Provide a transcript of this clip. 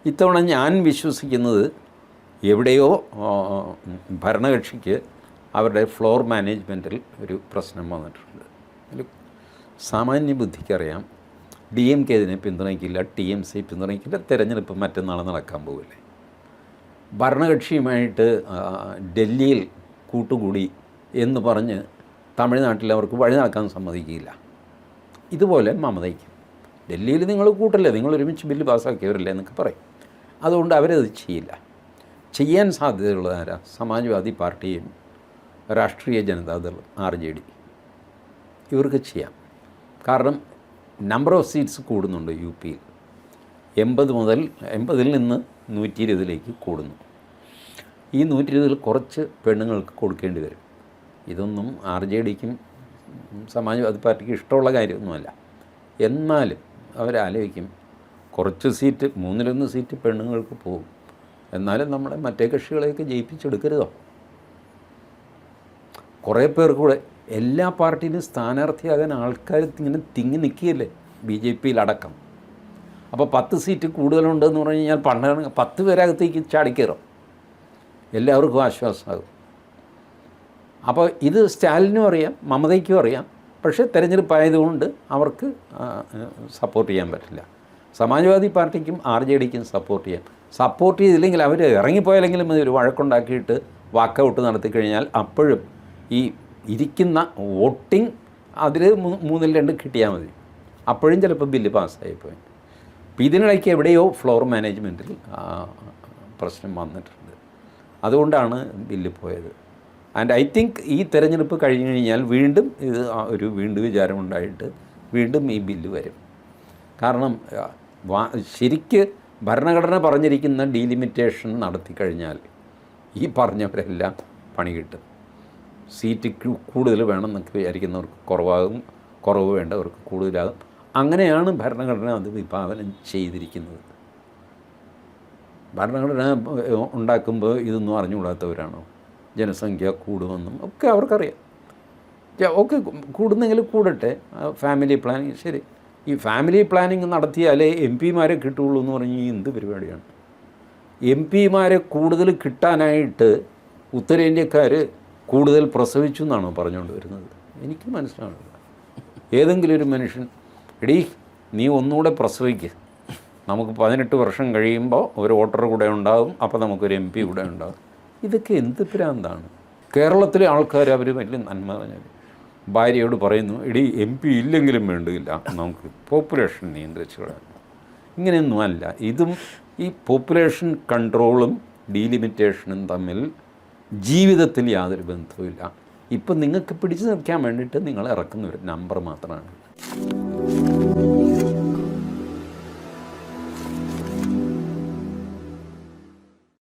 ഇത്തവണ ഞാൻ വിശ്വസിക്കുന്നത് എവിടെയോ ഭരണകക്ഷിക്ക് അവരുടെ ഫ്ലോർ മാനേജ്മെൻറ്റിൽ ഒരു പ്രശ്നം വന്നിട്ടുണ്ട്. ഒരു സാമാന്യ ബുദ്ധിക്കറിയാം DMK ഇതിനെ പിന്തുണയ്ക്കില്ല, TMC പിന്തുണയ്ക്കില്ല. തിരഞ്ഞെടുപ്പ് മറ്റന്നാൾ നടക്കാൻ പോകില്ലേ. ഭരണകക്ഷിയുമായിട്ട് ഡൽഹിയിൽ കൂട്ടുകൂടി എന്ന് പറഞ്ഞ് തമിഴ്നാട്ടിൽ അവർക്ക് വഴി നടക്കാൻ സമ്മതിക്കില്ല. ഇതുപോലെ മമതയ്ക്കും ഡൽഹിയിൽ നിങ്ങൾ കൂട്ടല്ലേ, നിങ്ങൾ ഒരുമിച്ച് ബില്ല് പാസ്സാക്കിയവരല്ലേ എന്നൊക്കെ പറയും. അതുകൊണ്ട് അവരത് ചെയ്യില്ല. ചെയ്യാൻ സാധ്യതയുള്ളത് ആരാ? സമാജ്വാദി പാർട്ടിയും രാഷ്ട്രീയ ജനതാദൾ RJD ഇവർക്ക് ചെയ്യാം. കാരണം നമ്പർ ഓഫ് സീറ്റ്സ് കൂടുന്നുണ്ട് UP യിൽ. 80 നിന്ന് 120 കൂടുന്നു. ഈ 120 കുറച്ച് പെണ്ണുങ്ങൾക്ക് കൊടുക്കേണ്ടി വരും. ഇതൊന്നും RJDക്കും സമാജ്വാദി പാർട്ടിക്ക് ഇഷ്ടമുള്ള കാര്യമൊന്നുമല്ല. എന്നാലും അവരാലോചിക്കും, കുറച്ച് സീറ്റ് 1/3 സീറ്റ് പെണ്ണുങ്ങൾക്ക് പോകും, എന്നാലും നമ്മളെ മറ്റേ കക്ഷികളെയൊക്കെ ജയിപ്പിച്ചെടുക്കരുതോ. കുറേ പേർ കൂടെ എല്ലാ പാർട്ടിയിലും സ്ഥാനാർത്ഥിയാകാൻ ആൾക്കാർ ഇങ്ങനെ തിങ്ങി നിൽക്കുകയല്ലേ, BJP യിലടക്കം. അപ്പോൾ 10 സീറ്റ് കൂടുതലുണ്ടെന്ന് പറഞ്ഞു കഴിഞ്ഞാൽ 10 പേരകത്തേക്ക് ചാടിക്കയറും, എല്ലാവർക്കും ആശ്വാസമാകും. അപ്പോൾ ഇത് സ്റ്റാലിനും അറിയാം, മമതയ്ക്കും അറിയാം. പക്ഷേ തെരഞ്ഞെടുപ്പായതുകൊണ്ട് അവർക്ക് സപ്പോർട്ട് ചെയ്യാൻ പറ്റില്ല. സമാജ്വാദി പാർട്ടിക്കും RJDക്കും സപ്പോർട്ട് ചെയ്തില്ലെങ്കിൽ അവർ ഇറങ്ങിപ്പോയാലെങ്കിലും ഒരു വഴക്കുണ്ടാക്കിയിട്ട് വാക്കൗട്ട് നടത്തിക്കഴിഞ്ഞാൽ അപ്പോഴും ഈ ഇരിക്കുന്ന വോട്ടിംഗ് അതിൽ 3/2 കിട്ടിയാൽ മതി. അപ്പോഴും ചിലപ്പോൾ ബില്ല് പാസ്സായിപ്പോയി. അപ്പോൾ ഇതിനിടയ്ക്ക് എവിടെയോ ഫ്ലോർ മാനേജ്മെൻറ്റിൽ പ്രശ്നം വന്നിട്ടുണ്ട്. അതുകൊണ്ടാണ് ബില്ല് പോയത്. ആൻഡ് ഐ തിങ്ക് ഈ തെരഞ്ഞെടുപ്പ് കഴിഞ്ഞ് കഴിഞ്ഞാൽ വീണ്ടും ഇത് ഒരു വിചാരമുണ്ടായിട്ട് വീണ്ടും ഈ ബില്ല് വരും. കാരണം ശരിക്ക് ഭരണഘടന പറഞ്ഞിരിക്കുന്ന ഡീലിമിറ്റേഷൻ നടത്തിക്കഴിഞ്ഞാൽ ഈ പറഞ്ഞവരെല്ലാം പണി കിട്ടും. സീറ്റ് കൂടുതൽ വേണമെന്നൊക്കെ വിചാരിക്കുന്നവർക്ക് കുറവാകും, കുറവ് വേണ്ടവർക്ക് കൂടുതലാകും. അങ്ങനെയാണ് ഭരണഘടന അത് വിഭാവനം ചെയ്തിരിക്കുന്നത്. ഭരണഘടന ഉണ്ടാക്കുമ്പോൾ ഇതൊന്നും അറിഞ്ഞുകൂടാത്തവരാണോ? ജനസംഖ്യ കൂടുമെന്നും ഒക്കെ അവർക്കറിയാം. ഓക്കെ, കൂടുന്നെങ്കിൽ കൂടട്ടെ. ഫാമിലി പ്ലാനിങ് ശരി. ഈ ഫാമിലി പ്ലാനിങ് നടത്തിയാലേ MP മാരെ കിട്ടുകയുള്ളൂ എന്ന് പറഞ്ഞ് എന്ത് പരിപാടിയാണ്? MP മാരെ കൂടുതൽ കിട്ടാനായിട്ട് ഉത്തരേന്ത്യക്കാർ കൂടുതൽ പ്രസവിച്ചു എന്നാണോ പറഞ്ഞുകൊണ്ട് വരുന്നത്? എനിക്ക് മനസ്സിലാവില്ല. ഏതെങ്കിലും ഒരു മനുഷ്യൻ എടീ നീ ഒന്നുകൂടെ പ്രസവിക്കുക, നമുക്ക് 18 വർഷം കഴിയുമ്പോൾ ഒരു വോട്ടർ കൂടെ ഉണ്ടാകും, അപ്പോൾ നമുക്കൊരു MP കൂടെ ഉണ്ടാകും. ഇതൊക്കെ എന്ത് ഭ്രാന്താണ്? കേരളത്തിലെ ആൾക്കാർ അവർ വലിയ നന്മ പറഞ്ഞാൽ ഭാര്യയോട് പറയുന്നു, എടീ MP ഇല്ലെങ്കിലും വേണ്ടില്ല, നമുക്ക് പോപ്പുലേഷൻ നിയന്ത്രിച്ചു കളയാം. ഇങ്ങനെയൊന്നും അല്ല. ഇതും ഈ പോപ്പുലേഷൻ കൺട്രോളും ഡീലിമിറ്റേഷനും തമ്മിൽ ജീവിതത്തിൽ യാതൊരു ബന്ധവുമില്ല. ഇപ്പം നിങ്ങൾക്ക് പിടിച്ചു നിൽക്കാൻ വേണ്ടിയിട്ട് നിങ്ങൾ ഇറക്കുന്ന ഒരു നമ്പർ മാത്രമാണ്.